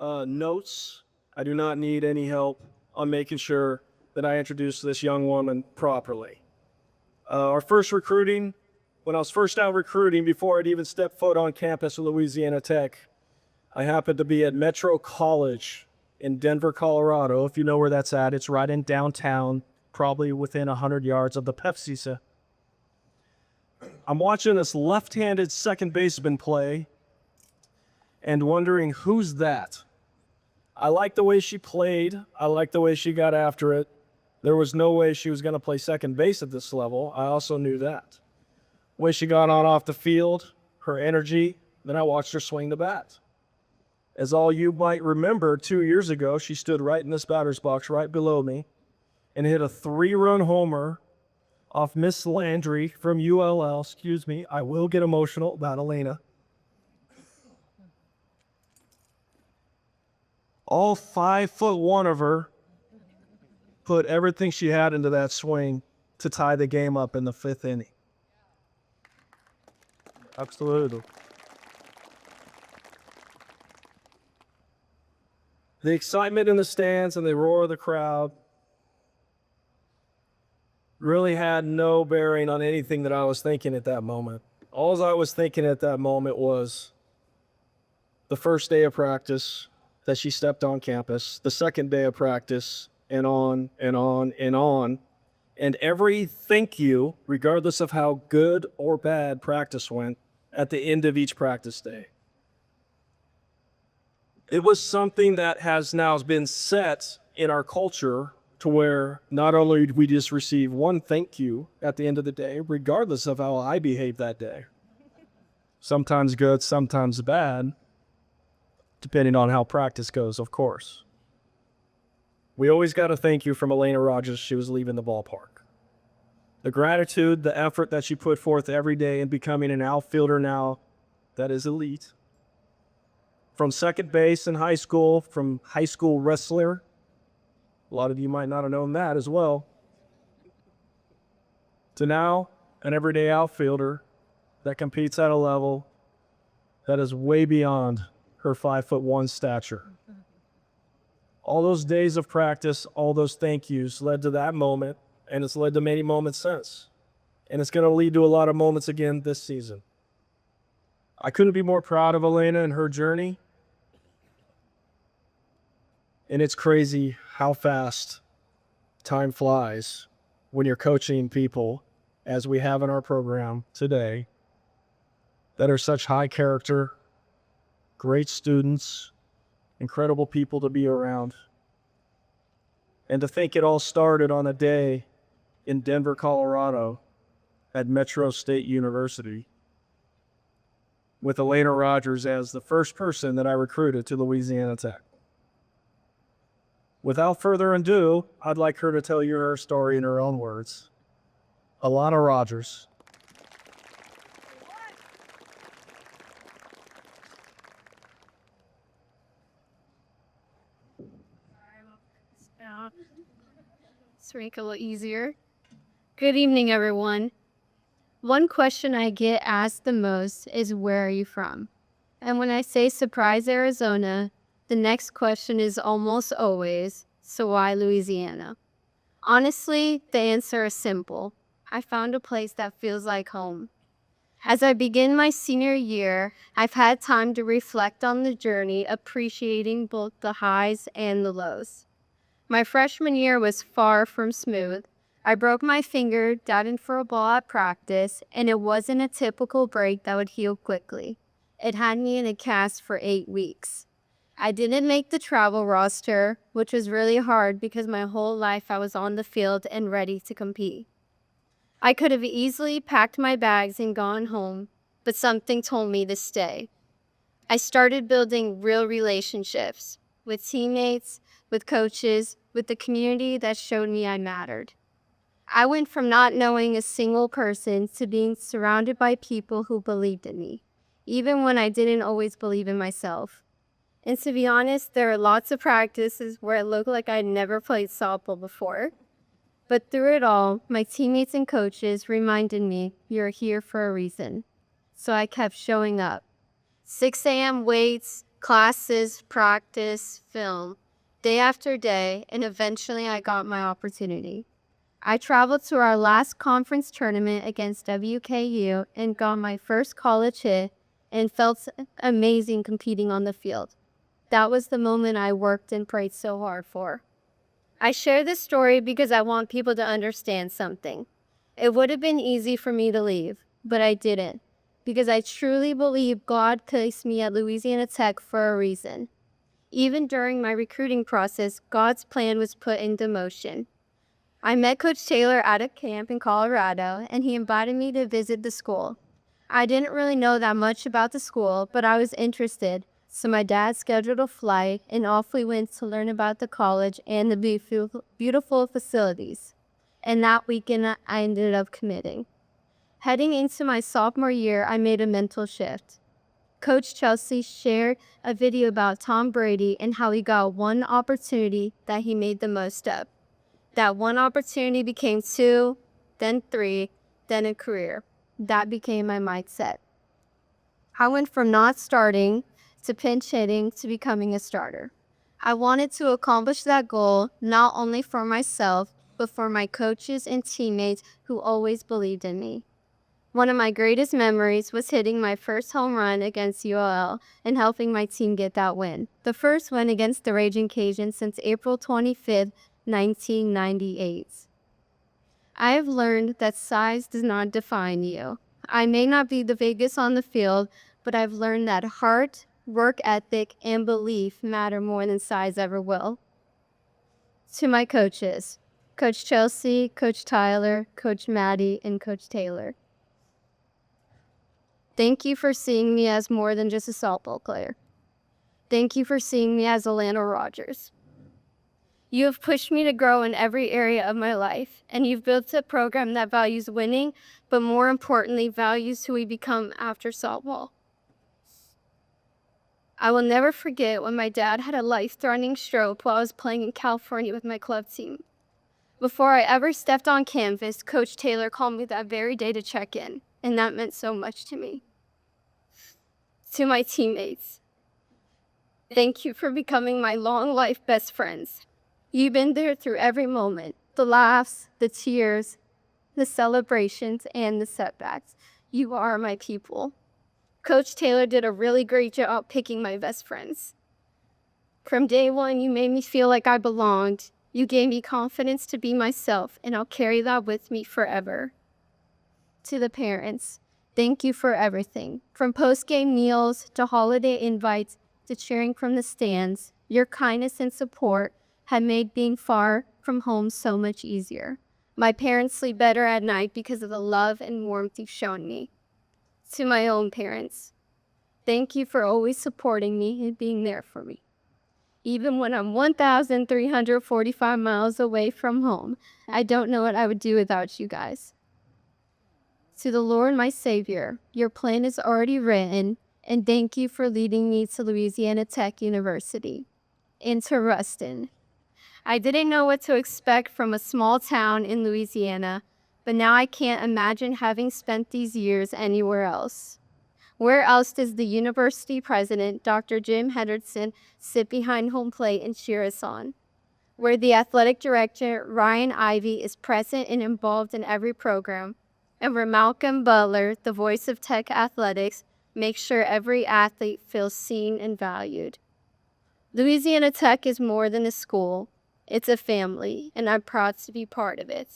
Notes. I do not need any help on making sure that I introduce this young woman properly. Our first recruiting, when I was first out recruiting, before I'd even stepped foot on campus of Louisiana Tech, I happened to be at Metro College in Denver, Colorado. If you know where that's at, it's right in downtown, probably within 100 yards of the Pepsi Center. I'm watching this left-handed second baseman play and wondering, who's that? I liked the way she played. I liked the way she got after it. There was no way she was going to play second base at this level. I also knew that. The way she got on off the field, her energy, then I watched her swing the bat. As all you might remember, 2 years ago, she stood right in this batter's box right below me and hit a 3-run homer off Miss Landry from ULL. Excuse me, I will get emotional about Elena. All 5'1" of her put everything she had into that swing to tie the game up in the 5th inning. Absolutely. The excitement in the stands and the roar of the crowd really had no bearing on anything that I was thinking at that moment. All I was thinking at that moment was the first day of practice that she stepped on campus, the second day of practice, and on and on and on. And every thank you, regardless of how good or bad practice went, at the end of each practice day. It was something that has now been set in our culture to where not only did we just receive one thank you at the end of the day, regardless of how I behaved that day. Sometimes good, sometimes bad, depending on how practice goes, of course. We always got a thank you from Elena Rogers as she was leaving the ballpark. The gratitude, the effort that she put forth every day in becoming an outfielder now that is elite. From second base in high school, from high school wrestler. A lot of you might not have known that as well. To now, an everyday outfielder that competes at a level that is way beyond her 5'1" stature. All those days of practice, all those thank yous led to that moment, and it's led to many moments since. And it's going to lead to a lot of moments again this season. I couldn't be more proud of Elena and her journey. And it's crazy how fast time flies when you're coaching people, as we have in our program today, that are such high character, great students, incredible people to be around. And to think it all started on a day in Denver, Colorado at Metro State University with Elena Rogers as the first person that I recruited to Louisiana Tech. Without further ado, I'd like her to tell you her story in her own words. Alana Rogers. Let's make it a little easier. Good evening, everyone. One question I get asked the most is, where are you from? And when I say Surprise, Arizona, the next question is almost always, so why Louisiana? Honestly, the answer is simple. I found a place that feels like home. As I begin my senior year, I've had time to reflect on the journey, appreciating both the highs and the lows. My freshman year was far from smooth. I broke my finger diving for a ball at practice, and it wasn't a typical break that would heal quickly. It had me in a cast for 8 weeks. I didn't make the travel roster, which was really hard because my whole life I was on the field and ready to compete. I could have easily packed my bags and gone home, but something told me to stay. I started building real relationships with teammates, with coaches, with the community that showed me I mattered. I went from not knowing a single person to being surrounded by people who believed in me, even when I didn't always believe in myself. And to be honest, there are lots of practices where it looked like I'd never played softball before. But through it all, my teammates and coaches reminded me, you're here for a reason. So I kept showing up. 6 a.m. weights, Classes, practice, film, day after day, and eventually I got my opportunity. I traveled to our last conference tournament against WKU and got my first college hit and felt amazing competing on the field. That was the moment I worked and prayed so hard for. I share this story because I want people to understand something. It would have been easy for me to leave, but I didn't, because I truly believe God placed me at Louisiana Tech for a reason. Even during my recruiting process, God's plan was put into motion. I met Coach Taylor at a camp in Colorado, and he invited me to visit the school. I didn't really know that much about the school, but I was interested, so my dad scheduled a flight, and off we went to learn about the college and the beautiful facilities. And that weekend, I ended up committing. Heading into my sophomore year, I made a mental shift. Coach Chelsea shared a video about Tom Brady and how he got one opportunity that he made the most of. That one opportunity became two, then three, then a career. That became my mindset. I went from not starting to pinch hitting to becoming a starter. I wanted to accomplish that goal not only for myself, but for my coaches and teammates who always believed in me. One of my greatest memories was hitting my first home run against ULL and helping my team get that win. The first win against the Raging Cajuns since April 25th, 1998. I have learned that size does not define you. I may not be the biggest on the field, but I've learned that heart, work ethic, and belief matter more than size ever will. To my coaches, Coach Chelsea, Coach Tyler, Coach Maddie, and Coach Taylor. Thank you for seeing me as more than just a softball player. Thank you for seeing me as Atlanta Rogers. You have pushed me to grow in every area of my life, and you've built a program that values winning, but more importantly, values who we become after softball. I will never forget when my dad had a life-threatening stroke while I was playing in California with my club team. Before I ever stepped on canvas, Coach Taylor called me that very day to check in, and that meant so much to me. To my teammates, thank you for becoming my long life best friends. You've been there through every moment, the laughs, the tears, the celebrations, and the setbacks. You are my people. Coach Taylor did a really great job picking my best friends. From day one, you made me feel like I belonged. You gave me confidence to be myself, and I'll carry that with me forever. To the parents, thank you for everything. From post-game meals to holiday invites to cheering from the stands, your kindness and support had made being far from home so much easier. My parents sleep better at night because of the love and warmth you've shown me. To my own parents, thank you for always supporting me and being there for me. Even when I'm 1,345 miles away from home, I don't know what I would do without you guys. To the Lord, my Savior, your plan is already written, and thank you for leading me to Louisiana Tech University. And to Ruston, I didn't know what to expect from a small town in Louisiana, but now I can't imagine having spent these years anywhere else. Where else does the university president, Dr. Jim Henderson, sit behind home plate and cheer us on? Where the athletic director, Ryan Ivey, is present and involved in every program, and where Malcolm Butler, the voice of Tech athletics, makes sure every athlete feels seen and valued. Louisiana Tech is more than a school. It's a family, and I'm proud to be part of it.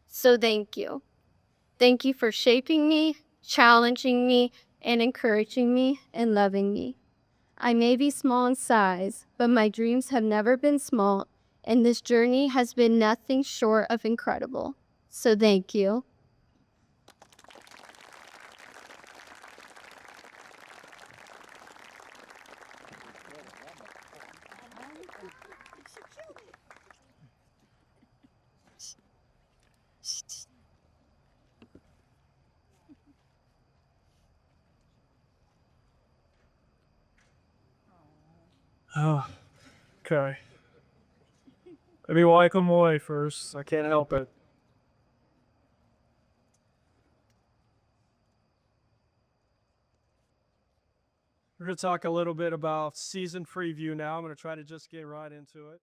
So thank you. Thank you for shaping me, challenging me, and encouraging me and loving me. I may be small in size, but my dreams have never been small, and this journey has been nothing short of incredible. So thank you. Oh, okay. Let me wipe them away first. I can't help it. We're going to talk a little bit about season preview now. I'm going to try to just get right into it.